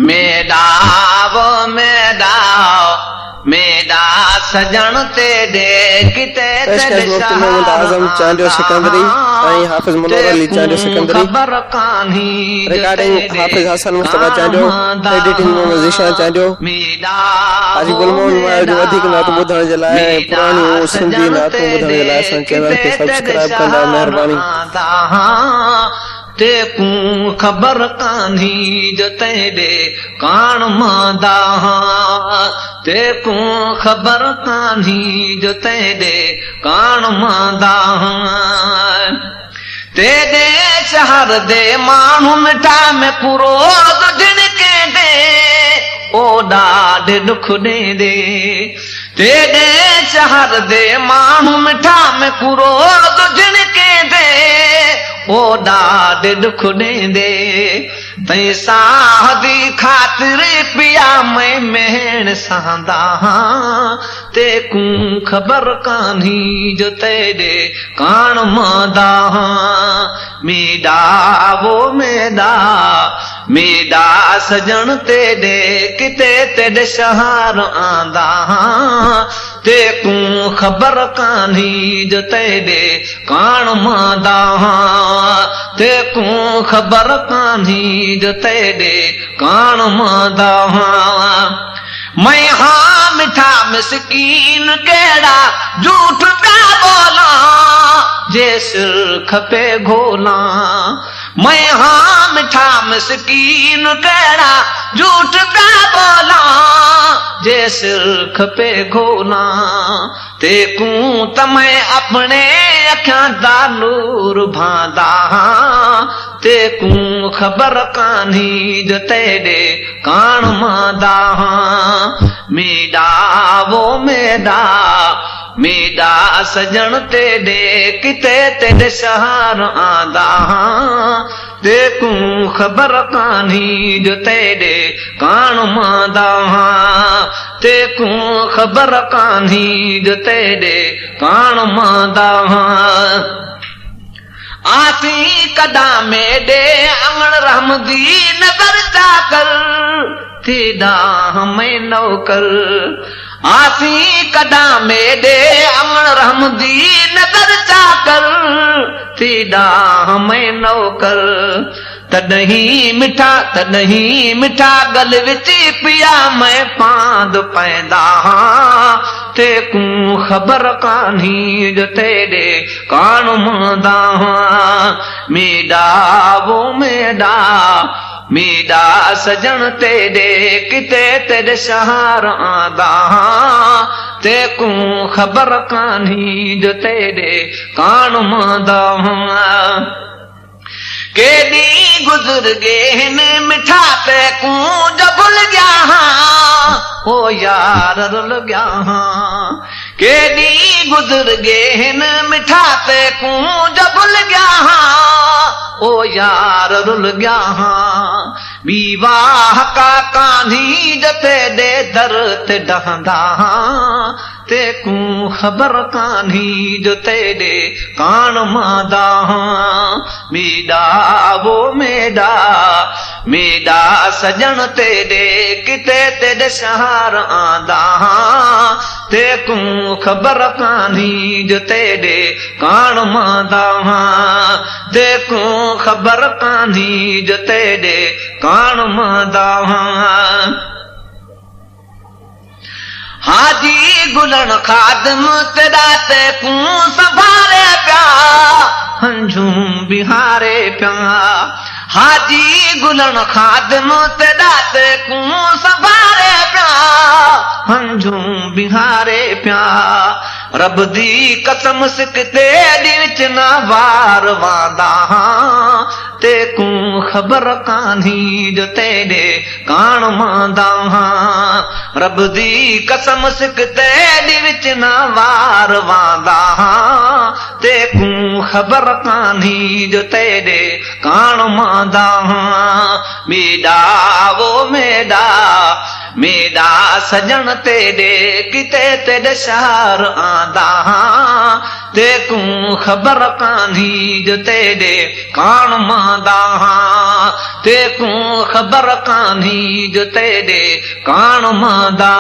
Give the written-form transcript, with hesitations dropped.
मेरा वो मेरा सजन तेरे किते आजम चांडियो सिकंदरी हाफिज मुनव्वर अली चांडियो सिकंदरी रिकॉर्डिंग हाफिज हसन मुस्तफा चांडियो एडिटिंग मोहम्मद ज़ीशान चांडियो हाजी गुलमोहन जो अधिक नात ॿुधण जे लाइ पुराणी सिंधी नात ॿुधण जे लाइ असां चैनल खे सब्सक्राइब कंदा महिरबानी तेकू खबर कान्ही जो तेरे कान मांदा तेकू खबर कान्ही जो तेरे कान मांदा तेरे शहर दे मानू मिठा में पूरो दिन के दे ओ ॾाढे दुख दे तेरे शहर दे मानू मिठा में पूरो दिन के दे ओ ॾाढे दुख ॾींदे तई साहदी ख़ातिर पिया मैं मेहण सहंदा तेकू खबर कान्ही जो तेरे कान मांदा मेरा वो मेरा सजन तेरे किते तेरे शहर आंदा तेकू खबर कान्ही जो तेरे कान मांदा तेकू खबर कान्ही जो तेरे कान मांदा मैं हाँ मिठा मिसकीन केड़ा झूठ पिया बोला जे सिर खपे घोला मैं हाँ मिठा मिसकीन केड़ा झूठ पिया बोला जे सिर खपे घोला तेकू त मैं अपने अखियां दा नूर भांदा तेकू खबर कान्ही जो तेरे कान मांदा मेरा वो मेरा सजन तेरे किते तेरे शहर आंदा तेकू खबर कान्ही जो तेरे कान मांदा तेकू खबर कान्ही जो तेरे कान मांदा आसी कदा मेरे अंगण रहमदी नजर जाकर तेरा हमें नौकर आसी कदा मेरे अंगण रहमदी नजर जाकर तेरा हमें नौकर तदही मिठा गल विच पिया मैं पांद पैदा तेकू खबर कान्ही जो तेरे कान मांदा मेरा वो मेरा सजन तेरे किते तेरे शहर आंदा तेकू खबर कान्ही जो तेरे कान मांदा केडी गुजर गए मिठा तेकू जो भूल गया ओ यार रुल गया केडी गुजर गए मिठा तेकू जो भूल गया ओ यार रुल गया विवाह का कान्ही जते दे दर ते डहंदा तेकू खबर कान्ही जो तेरे कान मांदा मेरा वो मेरा सजन तेरे किते तेरे शहर आंदा तेकू खबर कान्ही जो तेरे कान मांदा तेकू खबर कान्ही जो तेरे कान मांदा हाजी गुलन खादम तेरा तेकू संभारे प्या हंझूं बिहारे प्या हाजी गुलन खादम तेरा तेकू संभारे प्या हंझूं बिहारे प्या रब दी कसम सिकते विच ना वार वांदा तेकू खबर कान्ही जो तेरे कान मांदा रब दी कसम सिकते विच ना वार वांदा तेकू खबर कान्ही जो तेरे कान मांदा मेरा वो मेरा सजन तेरे किते तेरे शहर आंदा तेकू खबर कान्ही जो तेरे कान मांदा तेकूं ख़बर कान्ही जो तेॾे कान मांदा